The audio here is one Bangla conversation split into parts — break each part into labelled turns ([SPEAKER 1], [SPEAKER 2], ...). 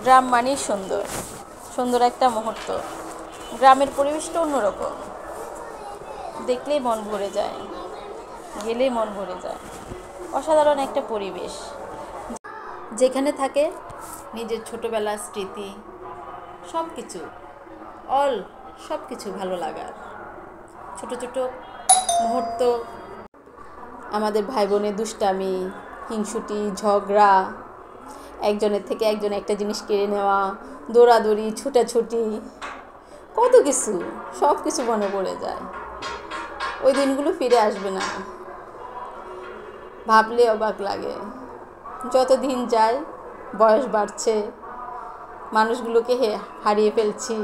[SPEAKER 1] গ্রাম মানেই সুন্দর, সুন্দর একটা মুহূর্ত। গ্রামের পরিবেশটা অন্যরকম, দেখলেই মন ভরে যায়, গেলেই মন ভরে যায়। অসাধারণ একটা পরিবেশ, যেখানে থাকে নিজের ছোটোবেলার স্মৃতি, সব কিছু অল সব কিছু ভালো লাগার ছোট ছোট মুহূর্ত, আমাদের ভাই বোনের দুষ্টামি, হিংসুটি, ঝগড়া, একজনের থেকে একজন একটা জিনিস কেড়ে নেওয়া, দৌড়াদৌড়ি, ছুটাছুটি, কত কিছু, সব কিছু মনে পড়ে যায়। ওই দিনগুলো ফিরে আসবে না, ভাবলে অবাক লাগে। যত দিন যায় বয়স বাড়ছে, মানুষগুলোকে হারিয়ে ফেলছি,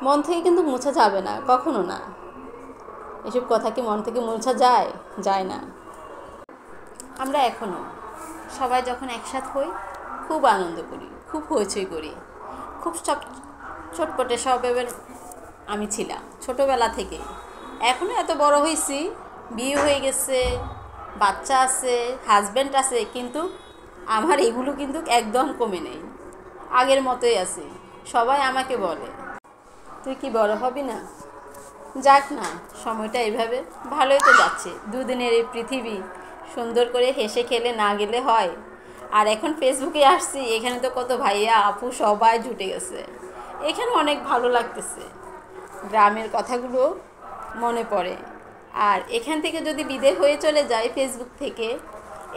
[SPEAKER 1] মন থেকে কিন্তু মোছা যাবে না, কখনো না। এসব কথা কি মন থেকে মোছা যায়? যায় না। আমরা এখনও সবাই যখন একসাথে হই খুব আনন্দ করি, খুব হইচই করি, খুব সব চটপটে স্বভাবের আমি ছিলাম ছোটোবেলা থেকে। এখনও এত বড় হয়েছি, বিয়ে হয়ে গেছে, বাচ্চা আছে, হাজব্যান্ড আছে, কিন্তু আমার এগুলো কিন্তু একদম কমে নেই, আগের মতোই আছে। সবাই আমাকে বলে, তুই কি বড় হবি না? যাক না, সময়টা এইভাবে ভালোই তো যাচ্ছে। দুদিনের এই পৃথিবী, সুন্দর করে হেসে খেলে না গেলে হয়। আর এখন ফেসবুকে আসছি, এখানে তো কত ভাইয়া আপু সবাই জুটে গেছে, এখানে অনেক ভালো লাগতেছে। গ্রামের কথাগুলো মনে পড়ে। আর এখান থেকে যদি বিদায় হয়ে চলে যায় ফেসবুক থেকে,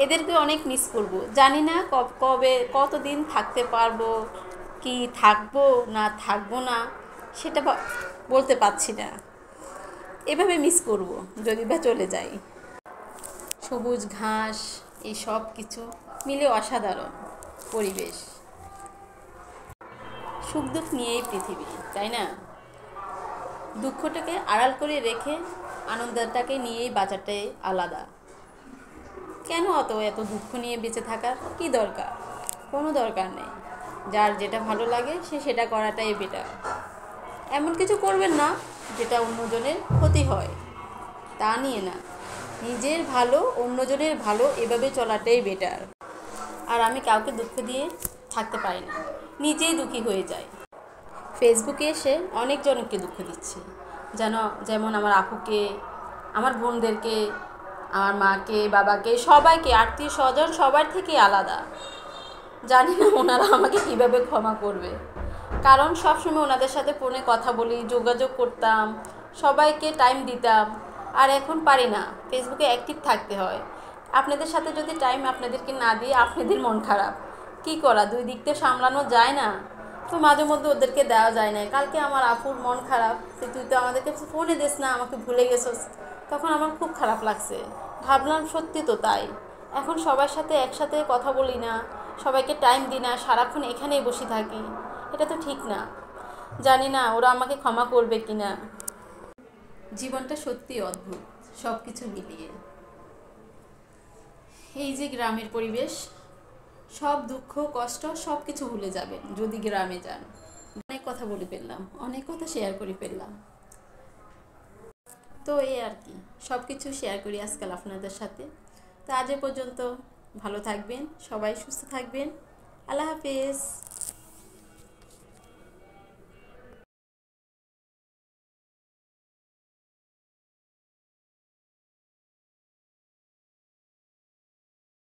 [SPEAKER 1] এদেরকে অনেক মিস করব। জানি না কবে কতদিন থাকতে পারবো, কি থাকবো না থাকবো না সেটা বলতে পারছি না। এভাবে মিস করব যদি বা চলে যাই। সবুজ ঘাস, এই সব কিছু মিলে অসাধারণ পরিবেশ। সুখ দুঃখ নিয়েই পৃথিবী, তাই না? দুঃখটাকে আড়াল করে রেখে আনন্দটাকে নিয়েই বাঁচাটাই আলাদা। কেন এত দুঃখ নিয়ে বেঁচে থাকার কি দরকার? কোনো দরকার নেই। যার যেটা ভালো লাগে সে সেটা করাটাই বেটার। এমন কিছু করবেন না যেটা অন্যজনের ক্ষতি হয়, তা নিয়ে না। নিজের ভালো, অন্যজনের ভালো, এভাবে চলাটাই বেটার। আর আমি কাউকে দুঃখ দিয়ে থাকতে পারি না, নিজেই দুঃখী হয়ে যাই। ফেসবুকে এসে অনেকজনকে দুঃখ দিচ্ছে, যেমন আমার আপুকে, আমার বোনদেরকে, আমার মাকে, বাবাকে, সবাইকে, আত্মীয় স্বজন সবার থেকে আলাদা। জানি না ওনারা আমাকে কিভাবে ক্ষমা করবে, কারণ সবসময় ওনাদের সাথে ফোনে কথা বলি, যোগাযোগ করতাম, সবাইকে টাইম দিতাম। আর এখন পারি না, ফেসবুকে অ্যাক্টিভ থাকতে হয়। আপনাদের সাথে যদি টাইম আপনাদেরকে না দিয়ে আপনাদের মন খারাপ, কি করা, দুই দিক তো সামলানো যায় না। তো মাঝে মধ্যে ওদেরকে দেওয়া যায় না। কালকে আমার আপুর মন খারাপ, তুই তো আমাদেরকে ফোনে দিস না, আমাকে ভুলে গেছিস। তখন আমার খুব খারাপ লাগছে, ভাবলাম সত্যি তো তাই। এখন সবার সাথে একসাথে কথা বলি না, সবাইকে টাইম দিই না, সারাক্ষণ এখানেই বসে থাকি, এটা তো ঠিক না। জানি না ওরা আমাকে ক্ষমা করবে কি না। জীবনটা সত্যি অদ্ভুত, সব কিছু মিলিয়ে। এই যে গ্রামের পরিবেশ, সব দুঃখ কষ্ট সব কিছু ভুলে যাবেন যদি গ্রামে যান। অনেক কথা বলে ফেললাম, অনেক কথা শেয়ার করে ফেললাম। তো এই আর কি, সব কিছু শেয়ার করি আজকাল আপনাদের সাথে। তো আজ পর্যন্ত, ভালো থাকবেন, সবাই সুস্থ থাকবেন। আল্লাহ হাফেজ।